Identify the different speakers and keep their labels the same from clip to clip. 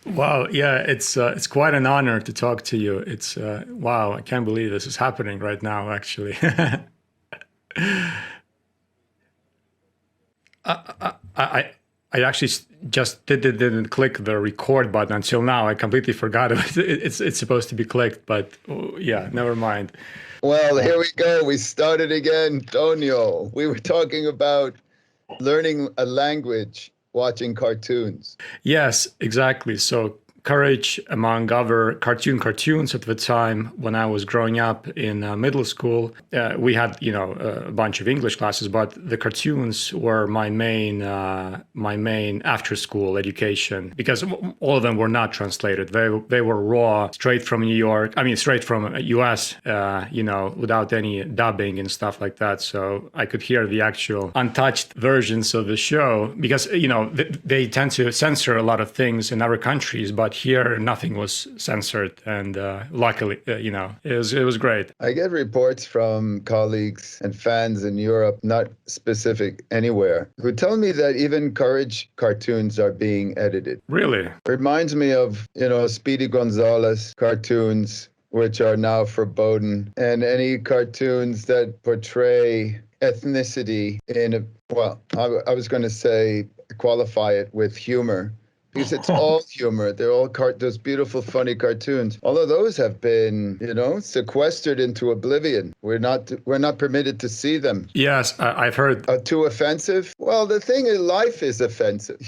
Speaker 1: Wow, yeah, it's quite an honor to talk to you. It's wow, I can't believe this is happening right now, actually. I I actually just didn't click the record button until now. I completely forgot it's supposed to be clicked, but oh, yeah, never mind.
Speaker 2: Well, here we go. We started again, Tonio. We were talking about learning a language watching cartoons.
Speaker 1: Yes, exactly. So Courage, among other cartoons at the time when I was growing up in middle school, we had a bunch of English classes, but the cartoons were my main after school education because all of them were not translated. They were raw, straight from New York. I mean, straight from US. Without any dubbing and stuff like that. So I could hear the actual untouched versions of the show because they tend to censor a lot of things in other countries, but here nothing was censored, and luckily, it was great.
Speaker 2: I get reports from colleagues and fans in Europe, not specific anywhere, who tell me that even Courage cartoons are being edited.
Speaker 1: Really?
Speaker 2: Reminds me of, Speedy Gonzales cartoons, which are now verboten, and any cartoons that portray ethnicity I was going to say qualify it with humor, because it's all humor. They're all those beautiful, funny cartoons. All of those have been, sequestered into oblivion. We're not permitted to see them.
Speaker 1: Yes, I've heard.
Speaker 2: Too offensive? Well, the thing is, life is offensive.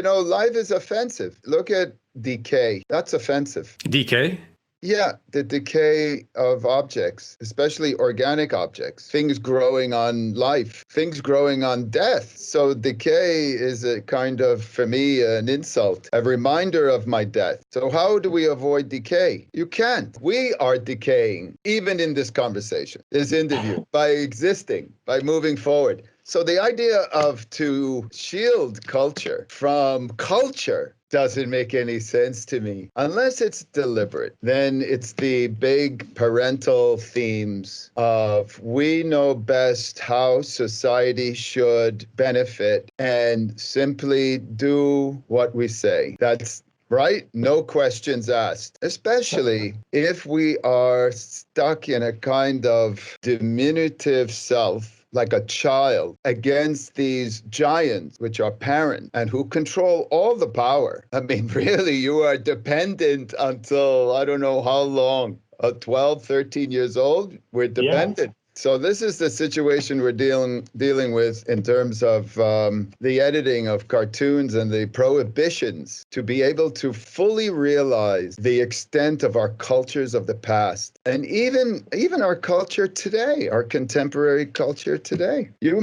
Speaker 2: Life is offensive. Look at decay. That's offensive.
Speaker 1: DK?
Speaker 2: Yeah, the decay of objects, especially organic objects, things growing on life, things growing on death. So decay is a kind of, for me, an insult, a reminder of my death. So how do we avoid decay? You can't. We are decaying, even in this conversation, this interview, by existing, by moving forward. So the idea of to shield culture from culture doesn't make any sense to me. Unless it's deliberate, then it's the big parental themes of we know best how society should benefit and simply do what we say. That's right? No questions asked, especially if we are stuck in a kind of diminutive self, like a child, against these giants, which are parents, and who control all the power. I mean, really, you are dependent until I don't know how long, 12, 13 years old, we're dependent. Yeah. So this is the situation we're dealing with in terms of the editing of cartoons and the prohibitions to be able to fully realize the extent of our cultures of the past and even our culture today, our contemporary culture today. You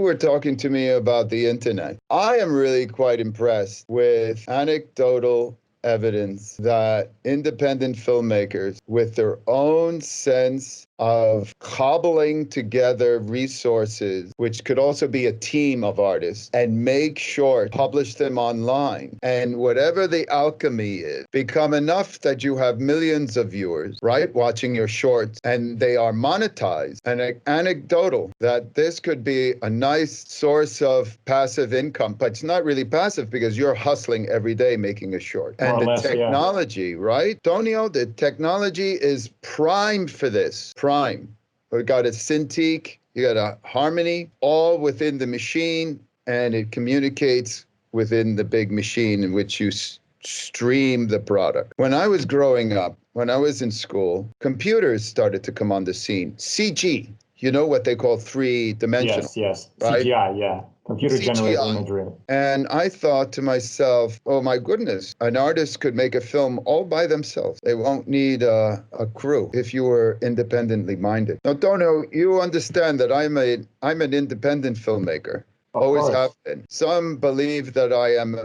Speaker 2: were talking to me about the internet. I am really quite impressed with anecdotal evidence that independent filmmakers, with their own sense of cobbling together resources, which could also be a team of artists, and make short, publish them online. And whatever the alchemy is, become enough that you have millions of viewers, right, watching your shorts, and they are monetized. And anecdotal, that this could be a nice source of passive income, but it's not really passive because you're hustling every day making a short. And the technology, right, Tonio, the technology is primed for this. We've got a Cintiq, you got a Harmony, all within the machine, and it communicates within the big machine in which you stream the product. When I was growing up, when I was in school, computers started to come on the scene. CG, what they call three-dimensional.
Speaker 3: Yes,
Speaker 2: right?
Speaker 3: CGI, yeah. Computer-generated imagery.
Speaker 2: And I thought to myself, oh my goodness, an artist could make a film all by themselves. They won't need a crew if you were independently minded. Now, Dono, you understand that I'm an independent filmmaker. Always have been. Some believe that I am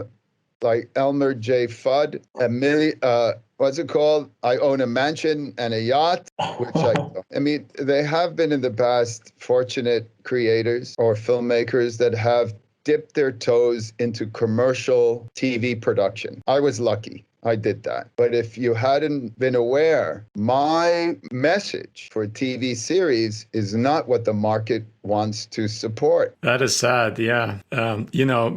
Speaker 2: like Elmer J. Fudd, what's it called? I own a mansion and a yacht, which I mean, they have been in the past fortunate creators or filmmakers that have dipped their toes into commercial TV production. I was lucky. I did that. But if you hadn't been aware, my message for TV series is not what the market wants to support.
Speaker 1: That is sad, yeah.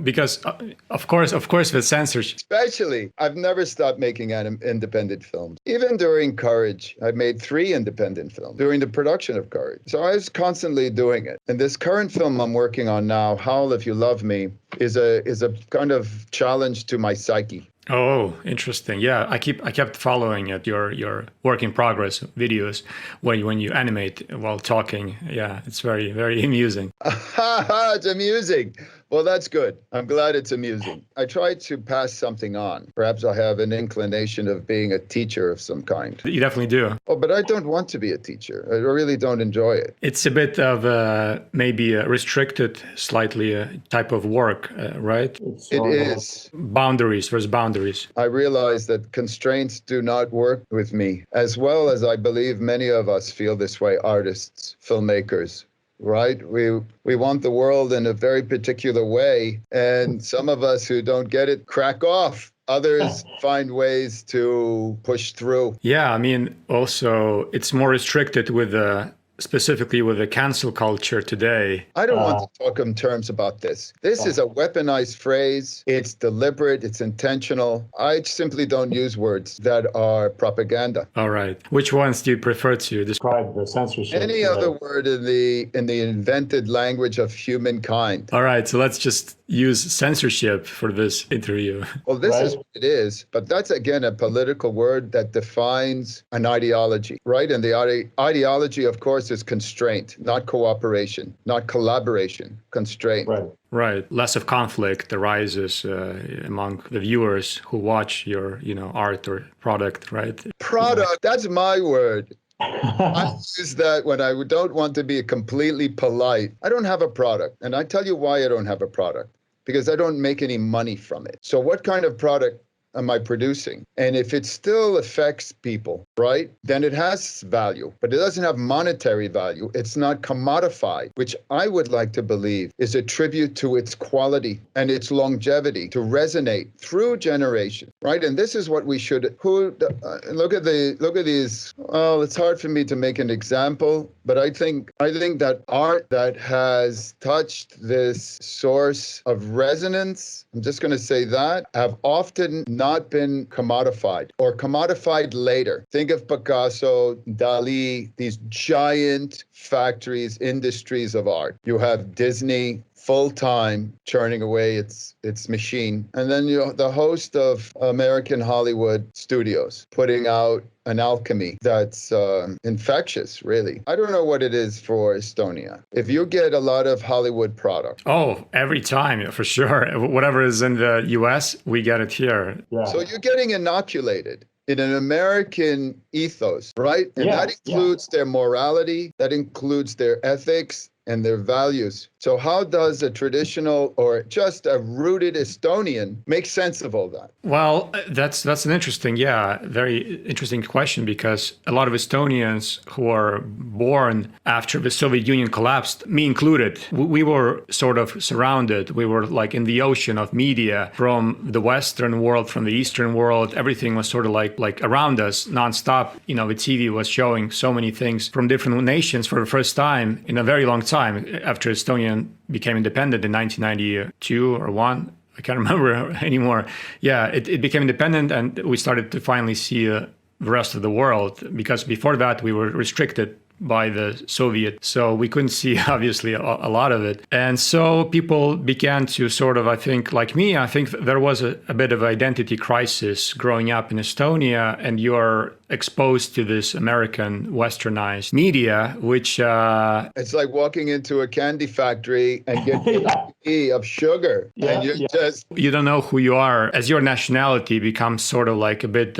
Speaker 1: Because of course, with censorship.
Speaker 2: Especially, I've never stopped making independent films. Even during Courage, I made 3 independent films during the production of Courage. So I was constantly doing it. And this current film I'm working on now, Howl If You Love Me, is a kind of challenge to my psyche.
Speaker 1: Oh, interesting. Yeah, I kept following your work in progress videos when you animate while talking. Yeah, it's very, very amusing.
Speaker 2: It's amusing. Well, that's good. I'm glad it's amusing. I try to pass something on. Perhaps I have an inclination of being a teacher of some kind.
Speaker 1: You definitely do.
Speaker 2: Oh, but I don't want to be a teacher. I really don't enjoy it.
Speaker 1: It's a bit of maybe a restricted, slightly type of work, right?
Speaker 2: It is.
Speaker 1: Boundaries versus boundaries.
Speaker 2: I realize that constraints do not work with me, as well as I believe many of us feel this way, artists, filmmakers. Right? We want the world in a very particular way. And some of us who don't get it crack off. Others find ways to push through.
Speaker 1: Yeah, I mean, also, it's more restricted with specifically with the cancel culture today.
Speaker 2: I don't want to talk in terms about this. This is a weaponized phrase. It's deliberate. It's intentional. I simply don't use words that are propaganda.
Speaker 1: All right. Which ones do you prefer to
Speaker 3: describe the censorship?
Speaker 2: Any other word in the invented language of humankind.
Speaker 1: All right. So let's just use censorship for this interview.
Speaker 2: Well, this is what it is, but that's again a political word that defines an ideology, right? And the ideology, of course, is constraint, not cooperation, not collaboration, constraint.
Speaker 1: Right. Less of conflict arises among the viewers who watch your, art or product, right?
Speaker 2: Product, that's my word. I use that when I don't want to be completely polite. I don't have a product. And I tell you why I don't have a product. Because I don't make any money from it. So what kind of product am I producing? And if it still affects people, right, then it has value, but it doesn't have monetary value. It's not commodified, which I would like to believe is a tribute to its quality and its longevity to resonate through generations, right? And this is what we should, look at these, well, it's hard for me to make an example, but I think that art that has touched this source of resonance, I'm just going to say that, have often not been commodified or commodified later. Think of Picasso, Dali, these giant factories, industries of art. You have Disney full-time churning away its machine. And then the host of American Hollywood studios putting out an alchemy that's infectious, really. I don't know what it is for Estonia. If you get a lot of Hollywood product.
Speaker 1: Oh, every time, for sure. Whatever is in the US, we get it here.
Speaker 3: Yeah.
Speaker 2: So you're getting inoculated in an American ethos, right? And that includes their morality, that includes their ethics and their values. So how does a traditional or just a rooted Estonian make sense of all that?
Speaker 1: Well, that's an interesting, very interesting question, because a lot of Estonians who are born after the Soviet Union collapsed, me included, we were sort of surrounded. We were like in the ocean of media from the Western world, from the Eastern world. Everything was sort of like around us nonstop. The TV was showing so many things from different nations for the first time in a very long time after Estonia became independent in 1992 or 1. I can't remember anymore. Yeah, it became independent, and we started to finally see the rest of the world, because before that we were restricted by the Soviet. So we couldn't see, obviously, a lot of it. And so people began to sort of, I think, like me, I think there was a bit of identity crisis growing up in Estonia, and you're exposed to this American westernized media, which...
Speaker 2: it's like walking into a candy factory and getting a of sugar. And you don't
Speaker 1: know who you are. As your nationality becomes sort of like a bit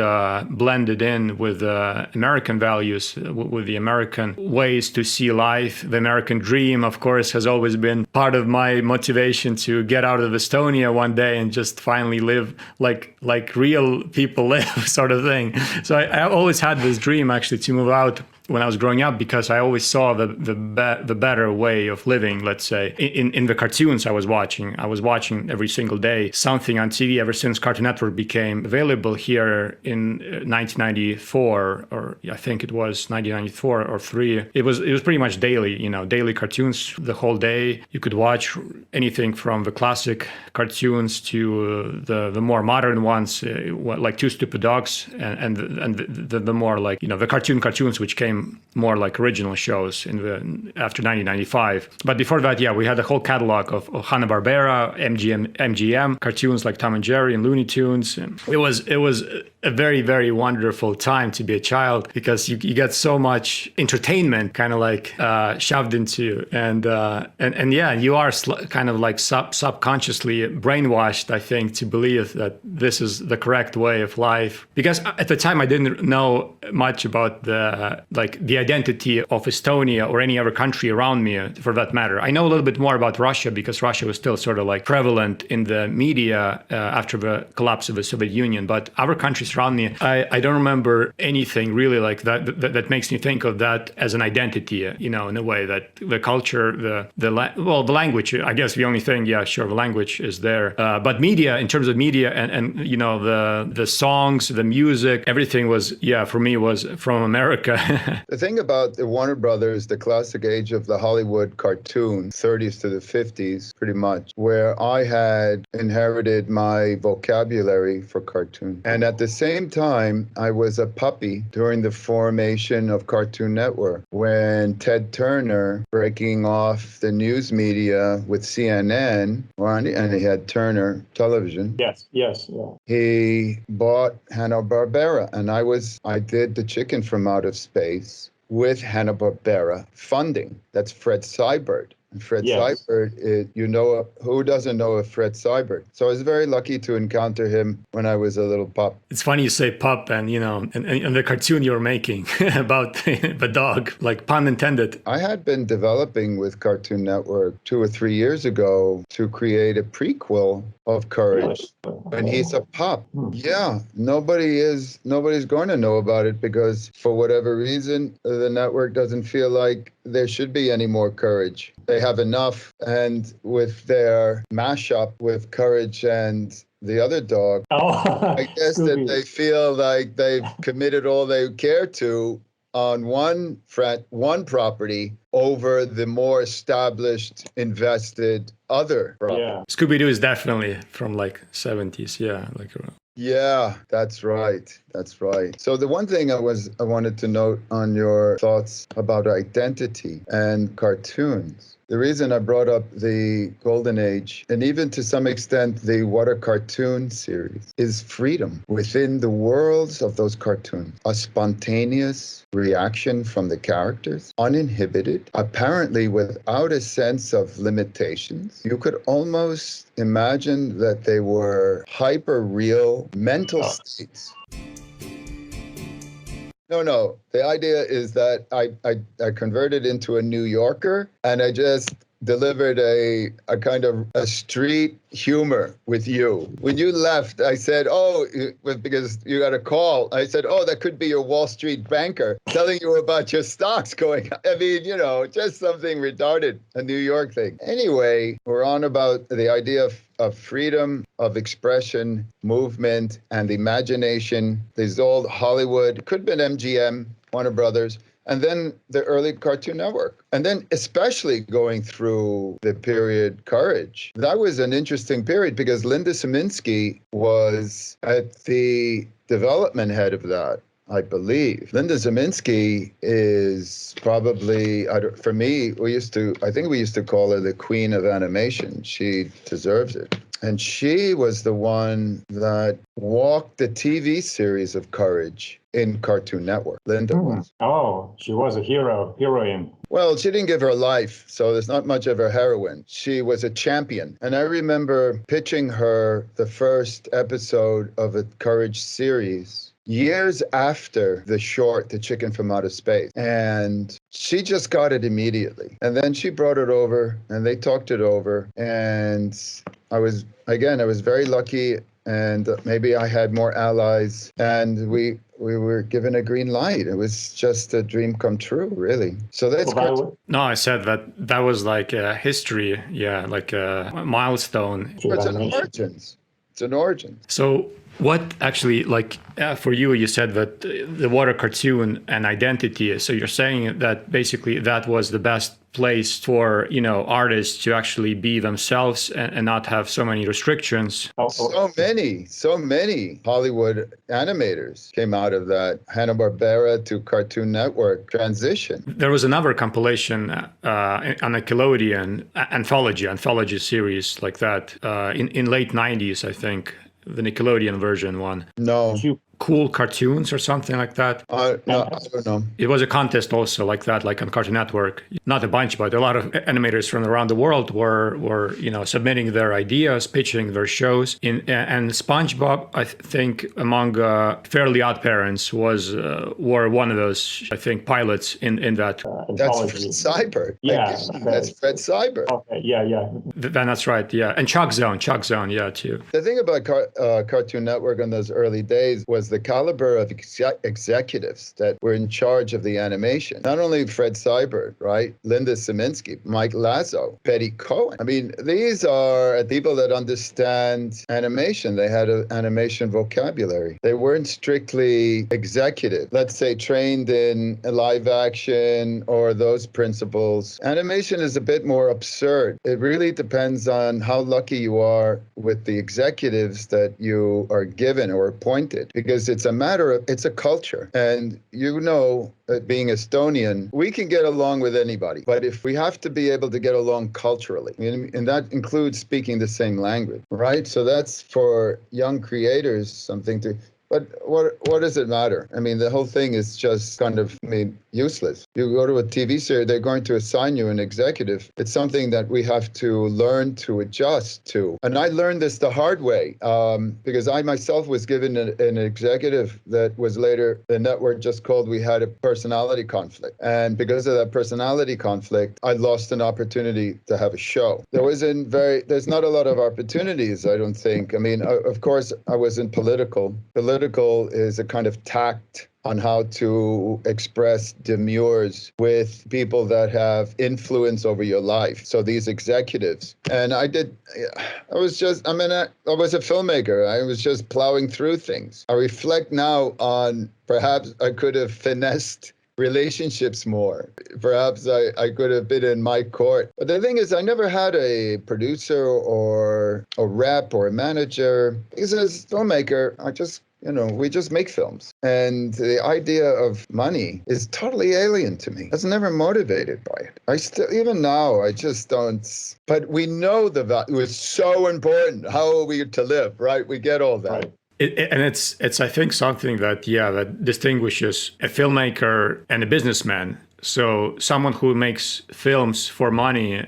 Speaker 1: blended in with American values, with the American ways to see life. The American dream, of course, has always been part of my motivation to get out of Estonia one day and just finally live like real people live, sort of thing. So I always had this dream, actually, to move out when I was growing up, because I always saw the better way of living, let's say, in the cartoons I was watching. I was watching every single day something on TV ever since Cartoon Network became available here in 1994, or I think it was 1994 or 3. It was pretty much daily, daily cartoons the whole day. You could watch anything from the classic cartoons to the more modern ones, like Two Stupid Dogs, and the more like the cartoons which came more like original shows after 1995. But before that, we had a whole catalog of Hanna-Barbera, MGM cartoons like Tom and Jerry and Looney Tunes. It was a very, very wonderful time to be a child, because you get so much entertainment kind of like shoved into you, and you are kind of like subconsciously brainwashed, I think, to believe that this is the correct way of life. Because at the time I didn't know much about the identity of Estonia or any other country around me, for that matter. I know a little bit more about Russia, because Russia was still sort of like prevalent in the media after the collapse of the Soviet Union. But other countries around me, I don't remember anything really like that makes me think of that as an identity, in a way, that the culture, the language, I guess the only thing, the language is there. But media, in terms of media and the songs, the music, everything was, for me, was from America.
Speaker 2: The thing about the Warner Brothers, the classic age of the Hollywood cartoon, 30s to the 50s, pretty much, where I had inherited my vocabulary for cartoon. And at the same time, I was a puppy during the formation of Cartoon Network, when Ted Turner, breaking off the news media with CNN, and he had Turner Television.
Speaker 3: Yes.
Speaker 2: He bought Hanna-Barbera, and I did The Chicken from Outer Space with Hanna-Barbera funding. That's Fred Seibert. And Fred Seibert, who doesn't know of Fred Seibert? So I was very lucky to encounter him when I was a little pup.
Speaker 1: It's funny you say pup, and and the cartoon you were making about the dog, like pun intended.
Speaker 2: I had been developing with Cartoon Network 2 or 3 years ago to create a prequel of Courage. And he's a pup. Yeah, nobody's going to know about it, because for whatever reason, the network doesn't feel like there should be any more Courage. They have enough, and with their mashup with Courage and the other dog, I guess that they feel like they've committed all they care to on one property over the more established, invested other property.
Speaker 3: Yeah.
Speaker 1: Scooby-Doo is definitely from like 70s,
Speaker 2: Yeah, that's right. So the one thing I wanted to note on your thoughts about identity and cartoons. The reason I brought up the Golden Age, and even to some extent the What a Cartoon series, is freedom within the worlds of those cartoons. A spontaneous reaction from the characters, uninhibited, apparently without a sense of limitations. You could almost imagine that they were hyper-real mental states. No. The idea is that I converted into a New Yorker, and I just delivered a kind of a street humor with you. When you left, I said, because you got a call. I said, that could be your Wall Street banker telling you about your stocks going up. I mean, just something retarded, a New York thing. Anyway, we're on about the idea of freedom of expression, movement, and imagination. These old Hollywood, could have been MGM, Warner Brothers, and then the early Cartoon Network. And then especially going through the period Courage. That was an interesting period, because Linda Saminsky was at the development head of that, I believe. Linda Saminsky is probably, for me, I think we used to call her the queen of animation. She deserves it. And she was the one that walked the TV series of Courage in Cartoon Network. Linda was.
Speaker 3: Oh, she was a heroine.
Speaker 2: Well, she didn't give her life, so there's not much of her heroine. She was a champion. And I remember pitching her the first episode of a Courage series years after the short, The Chicken from Outer Space. And she just got it immediately. And then she brought it over, and they talked it over. And I was very lucky, and maybe I had more allies. And we we were given a green light. It was just a dream come true, really. So that's
Speaker 3: Well,
Speaker 1: No, I said that was like a history, yeah, like a milestone.
Speaker 2: it's an origins. It's an origin.
Speaker 1: So what actually, like for you, you said that the water cartoon and identity. So you're saying that basically that was the best place for, you know, artists to actually be themselves and not have so many restrictions.
Speaker 2: So many Hollywood animators came out of that Hanna-Barbera to Cartoon Network transition.
Speaker 1: There was another compilation on Nickelodeon, anthology series like that in late 90s, I think, the Nickelodeon version one.
Speaker 2: No.
Speaker 1: Cool cartoons or something like that.
Speaker 2: No, I don't know.
Speaker 1: It was a contest also like that, like on Cartoon Network. Not a bunch, but a lot of animators from around the world were you know, submitting their ideas, pitching their shows. And SpongeBob, I think, among Fairly Odd Parents, were one of those, I think, pilots in that.
Speaker 2: That's Fred Seibert.
Speaker 3: Yeah,
Speaker 2: that's Fred Seibert.
Speaker 3: Okay, yeah.
Speaker 1: Then that's right, yeah. And Chuck Zone, yeah, too.
Speaker 2: The thing about Cartoon Network in those early days was the caliber of executives that were in charge of the animation. Not only Fred Seibert, right? Linda Saminsky, Mike Lazo, Betty Cohen. I mean, these are people that understand animation. They had an animation vocabulary. They weren't strictly executive, let's say trained in live action or those principles. Animation is a bit more absurd. It really depends on how lucky you are with the executives that you are given or appointed, because it's a culture. And you know, being Estonian, we can get along with anybody, but if we have to be able to get along culturally, and that includes speaking the same language, right? So that's for young creators something to. But what does it matter? I mean, the whole thing is just kind of, useless. You go to a TV series, they're going to assign you an executive. It's something that we have to learn to adjust to. And I learned this the hard way because I myself was given an executive that was later, the network just called, we had a personality conflict. And because of that personality conflict, I lost an opportunity to have a show. There's not a lot of opportunities, I don't think. I mean, of course, I was in political. Political is a kind of tact on how to express demurs with people that have influence over your life. So these executives. And I was a filmmaker. I was just plowing through things. I reflect now on perhaps I could have finessed relationships more. Perhaps I could have been in my court. But the thing is, I never had a producer or a rep or a manager. Because as a filmmaker, we just make films. And the idea of money is totally alien to me. I was never motivated by it. Even now, I just don't. But we know the value. It's so important. How are we to live, right? We get all that.
Speaker 3: Right.
Speaker 1: And it's I think something that distinguishes a filmmaker and a businessman. So someone who makes films for money,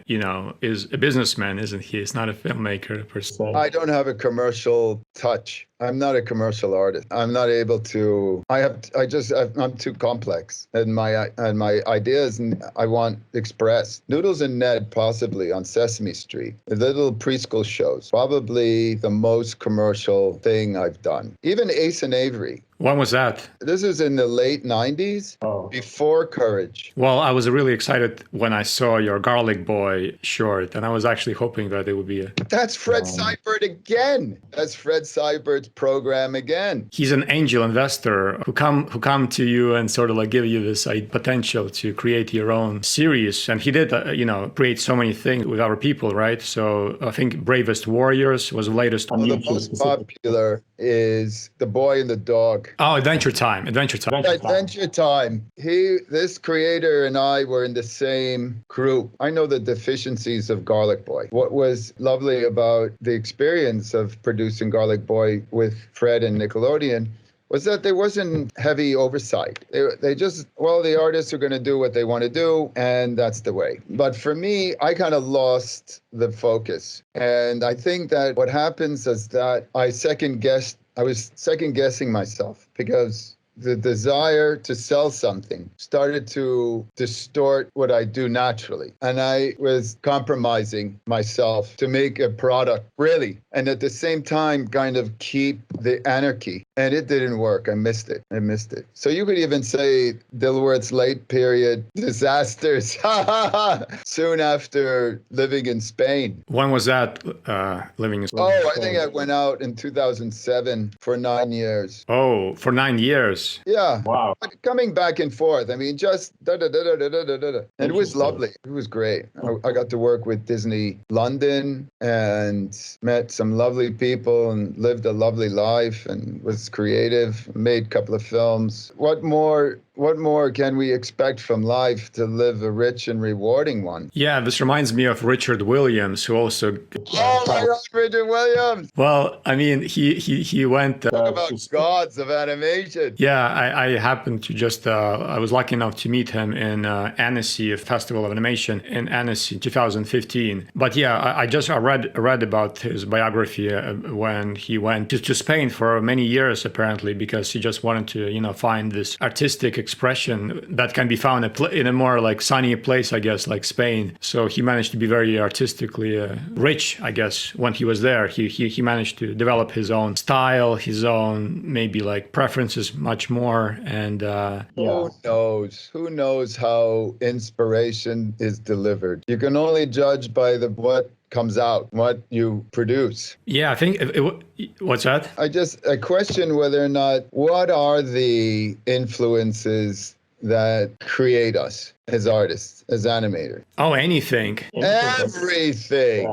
Speaker 1: is a businessman, isn't he? He's not a filmmaker per se.
Speaker 2: I don't have a commercial touch. I'm not a commercial artist. I'm not able to. I'm too complex, and my ideas I want expressed. Noodles and Ned, possibly on Sesame Street, the little preschool shows, probably the most commercial thing I've done. Even Ace and Avery.
Speaker 1: When was that?
Speaker 2: This was in the late 90s, before Courage.
Speaker 1: Well, I was really excited when I saw your Garlic Boy short, and I was actually hoping that it would be
Speaker 2: That's Fred Seibert again. That's Fred Seibert's program again.
Speaker 1: He's an angel investor who come to you and sort of like give you this potential to create your own series. And he did, create so many things with other people, right? So I think Bravest Warriors was the latest.
Speaker 2: Well, the most popular is The Boy and the Dog.
Speaker 1: Oh, Adventure Time.
Speaker 2: Adventure Time. This creator and I were in the same group. I know the deficiencies of Garlic Boy. What was lovely about the experience of producing Garlic Boy with Fred and Nickelodeon was that there wasn't heavy oversight. They just, the artists are going to do what they want to do, and that's the way. But for me, I kind of lost the focus. And I think that what happens is that I was second guessing myself because the desire to sell something started to distort what I do naturally. And I was compromising myself to make a product, really. And at the same time, kind of keep the anarchy. And it didn't work. I missed it. So you could even say Dilworth's late period disasters soon after living in Spain.
Speaker 1: When was that, living in Spain?
Speaker 2: Oh, I think I went out in 2007 for 9 years.
Speaker 1: Oh, for 9 years.
Speaker 2: Yeah.
Speaker 3: Wow.
Speaker 2: Coming back and forth. I mean, just da-da-da-da-da-da-da. And it was lovely. It was great. I got to work with Disney London and met some lovely people and lived a lovely life and was creative, made a couple of films. What more can we expect from life to live a rich and rewarding one?
Speaker 1: Yeah, this reminds me of Richard Williams, who also...
Speaker 2: Oh my God, Richard Williams!
Speaker 1: Well, I mean, he went...
Speaker 2: Talk about gods of animation.
Speaker 1: Yeah, I happened to just... I was lucky enough to meet him in Annecy, a festival of animation in Annecy, 2015. But yeah, I read about his biography when he went to Spain for many years, apparently, because he just wanted to, find this artistic expression that can be found in a more like sunny place, I guess, like Spain. So he managed to be very artistically rich, I guess, when he was there. He managed to develop his own style, his own maybe like preferences much more. And
Speaker 2: Who knows how inspiration is delivered? You can only judge by what comes out, what you produce.
Speaker 1: Yeah, I think what's that?
Speaker 2: I question whether or not, what are the influences that create us as artists, as animators?
Speaker 1: Oh, anything.
Speaker 2: Everything.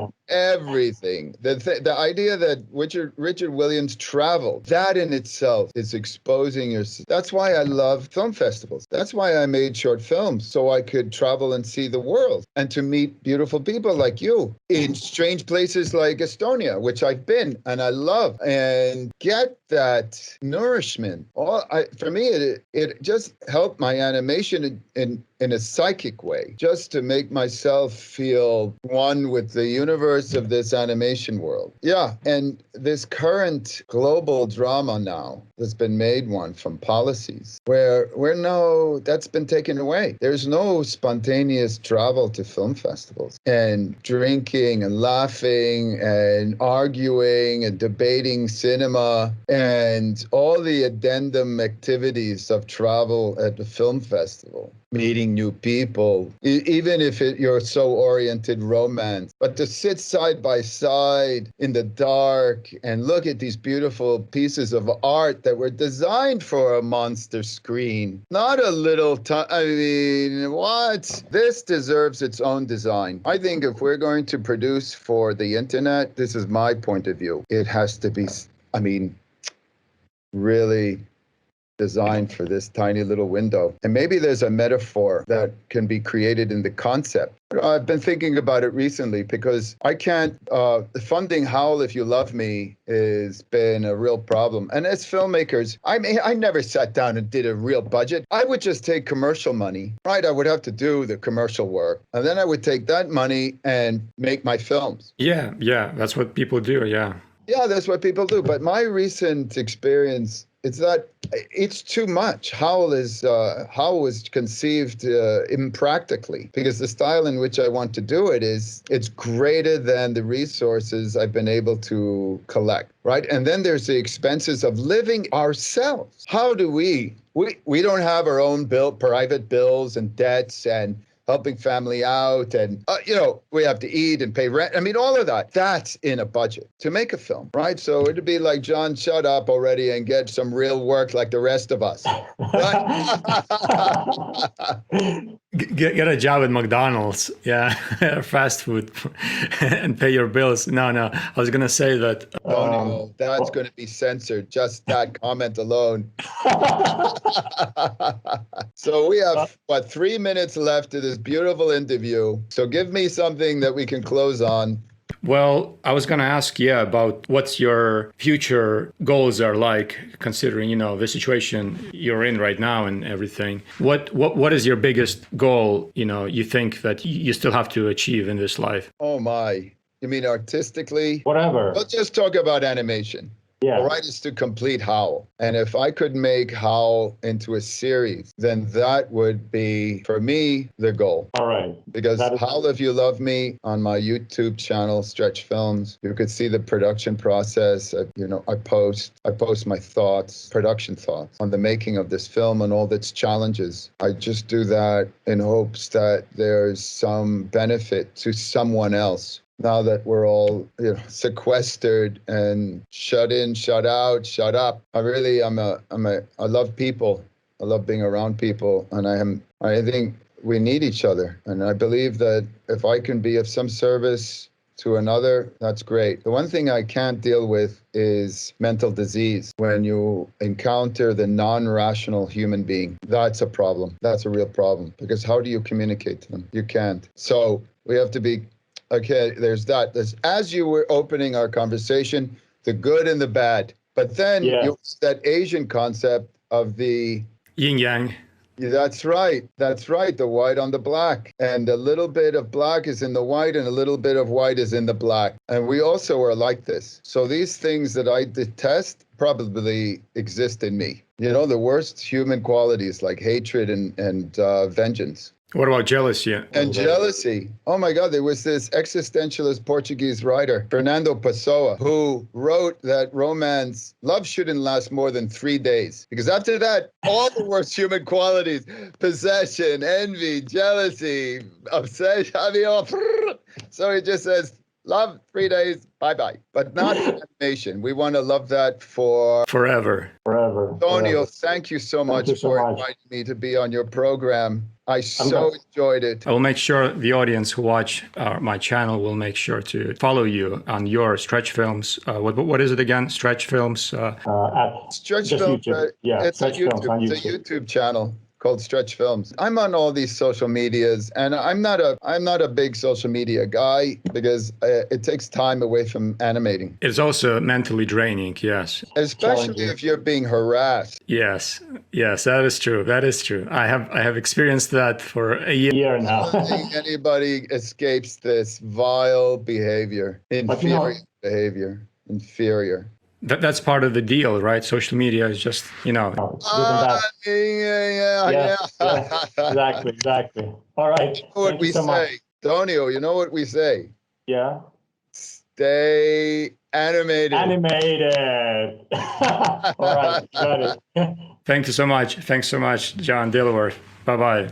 Speaker 2: The idea that Richard Williams traveled, that in itself is exposing yourself. That's why I love film festivals. That's why I made short films, so I could travel and see the world and to meet beautiful people like you in strange places like Estonia, which I've been and I love, and get that nourishment. For me, it just helped my animation in a psychic way, just to make myself feel one with the universe of this animation world. Yeah, and this current global drama now that's been made from policies where that's been taken away. There's no spontaneous travel to film festivals and drinking and laughing and arguing and debating cinema and all the addendum activities of travel at the film festival. Meeting new people, even if you're so oriented romance, but to sit side by side in the dark and look at these beautiful pieces of art that were designed for a monster screen, not a little I mean, what? This deserves its own design. I think if we're going to produce for the internet, this is my point of view, it has to be, really designed for this tiny little window. And maybe there's a metaphor that can be created in the concept. I've been thinking about it recently because I can't, funding Howl If You Love Me has been a real problem. And as filmmakers, I never sat down and did a real budget. I would just take commercial money, right? I would have to do the commercial work. And then I would take that money and make my films.
Speaker 1: Yeah, that's what people do, yeah.
Speaker 2: Yeah, that's what people do. But my recent experience, it's that it's too much. Howl was conceived impractically because the style in which I want to do it's greater than the resources I've been able to collect, right? And then there's the expenses of living ourselves. How do we don't have our own private bills and debts and helping family out, and we have to eat and pay rent. I mean, all of that's in a budget to make a film, right? So it'd be like, John, shut up already and get some real work like the rest of us.
Speaker 1: Get a job at McDonald's, yeah, fast food, and pay your bills. No, I was gonna say that.
Speaker 2: No, that's going to be censored. Just that comment alone. So we have 3 minutes left to this beautiful interview. So give me something that we can close on.
Speaker 1: Well, I was going to ask, about what's your future goals are like, considering, the situation you're in right now and everything. What is your biggest goal, you think that you still have to achieve in this life?
Speaker 2: Oh, my. You mean artistically?
Speaker 3: Whatever.
Speaker 2: Let's just talk about animation.
Speaker 3: Yeah.
Speaker 2: right is to complete Howl. And if I could make Howl into a series, then that would be, for me, the goal.
Speaker 3: All right.
Speaker 2: Because Howl If You Love Me on my YouTube channel, Stretch Films, you could see the production process. I post my thoughts, production thoughts on the making of this film and all its challenges. I just do that in hopes that there's some benefit to someone else. Now that we're all, sequestered and shut in, shut out, shut up. I love people. I love being around people, and I think we need each other. And I believe that if I can be of some service to another, that's great. The one thing I can't deal with is mental disease. When you encounter the non-rational human being, that's a problem. That's a real problem, because how do you communicate to them? You can't. So we have to be, okay, there's that. As you were opening our conversation, the good and the bad. But then that Asian concept of the
Speaker 1: yin yang.
Speaker 2: That's right. That's right. The white on the black. And a little bit of black is in the white and a little bit of white is in the black. And we also are like this. So these things that I detest probably exist in me. The worst human qualities like hatred and vengeance.
Speaker 1: What about jealousy?
Speaker 2: And jealousy. Oh my God, there was this existentialist Portuguese writer, Fernando Pessoa, who wrote that love shouldn't last more than 3 days. Because after that, all the worst human qualities, possession, envy, jealousy, obsession, so he just says, love 3 days, bye-bye. But not for animation. We want to love that for
Speaker 1: forever.
Speaker 2: Antonio, thank you so much for inviting me to be on your program. I so enjoyed it.
Speaker 1: I will make sure the audience who watch my channel will make sure to follow you on your Stretch Films. What is it again? Stretch Films?
Speaker 3: At
Speaker 2: Stretch Films. It's
Speaker 3: Stretch Films on YouTube.
Speaker 2: It's a YouTube channel called Stretch Films. I'm on all these social medias, and I'm not a big social media guy because it takes time away from animating.
Speaker 1: It's also mentally draining, yes.
Speaker 2: Especially if you're being harassed.
Speaker 1: Yes, that is true. That is true. I have experienced that for a year
Speaker 3: now.
Speaker 2: I don't think anybody escapes this vile behavior, inferior.
Speaker 1: That's part of the deal, right? Social media is just,
Speaker 2: Yeah.
Speaker 3: Exactly. All right.
Speaker 2: You know what we say, Tonio, you know what we say?
Speaker 3: Yeah.
Speaker 2: Stay animated.
Speaker 3: All right, got it.
Speaker 1: Thank you so much. Thanks so much, John dilworth. Bye-bye.